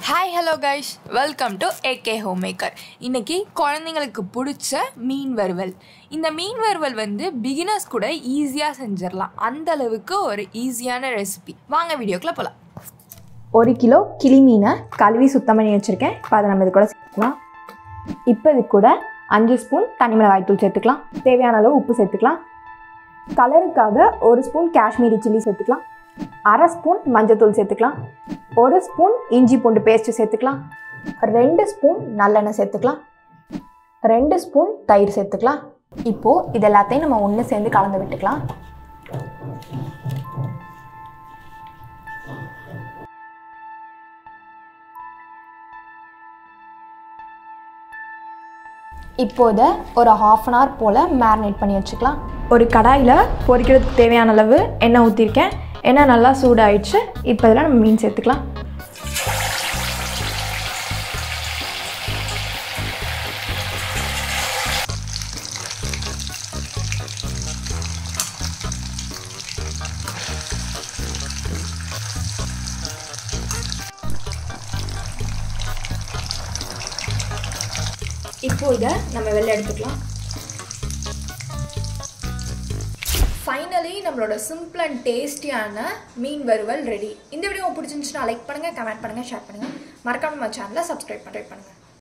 Hi, hello guys. Welcome to AK Homemaker. இன்னைக்கு குழந்தைங்களுக்கு பிடிச்ச மீன் வறுவல். இந்த மீன் வறுவல் வந்து பிகினர்ஸ் கூட ஈஸியா செஞ்சிரலாம். அந்த அளவுக்கு ஒரு ஈஸியான ரெசிபி. வாங்க வீடியோக்குள்ள போலாம். 1 கிலோ கிளி மீனை கழுவி சுத்தம் பண்ணி வச்சிருக்கேன். இப்போ அதை நம்ம இது கூட சேர்த்துக்கலாம். இப்போ இது கூட 5 ஸ்பூன் தனி மிளகாய் தூள் சேர்த்துக்கலாம். தேவையான அளவு உப்பு சேர்த்துக்கலாம். கலருக்காக 1 ஸ்பூன் காஷ்மீரி சில்லி சேர்த்துக்கலாம். 1/2 ஸ்பூன் மஞ்சத்தூள் சேர்த்துக்கலாம். 1 ஸ்பூன் இஞ்சி பூண்டு பேஸ்ட் சேர்த்துக்கலாம். 2 ஸ்பூன் நல்லெண்ணெய் சேர்த்துக்கலாம். 2 ஸ்பூன் தயிர் சேர்த்துக்கலாம். இப்போது இது எல்லாத்தையும் நம்ம ஒன்று சேர்ந்து கலந்து விட்டுக்கலாம். இப்போது ஒரு 1/2 hour போல் மேரினேட் பண்ணி வச்சுக்கலாம். ஒரு கடாயில் பொரிக்கிறதுக்கு தேவையான அளவு எண்ணெய் ஊற்றிருக்கேன். எண்ணெய் நல்லா சூடாயிடுச்சு. இப்போ இதில் நம்ம மீன் சேர்த்துக்கலாம். இப்போ இதை நம்ம வெளில எடுத்துக்கலாம். ஃபைனலி நம்மளோட சிம்பிள் அண்ட் டேஸ்டியான மீன் வறுவல் ரெடி. இந்த வீடியோ பிடிச்சிருந்துச்சுன்னா லைக் பண்ணுங்கள், கமெண்ட் பண்ணுங்கள், ஷேர் பண்ணுங்கள். மறக்காம நம்ம சேனலை சப்ஸ்கிரைப் பண்ணுங்கள்.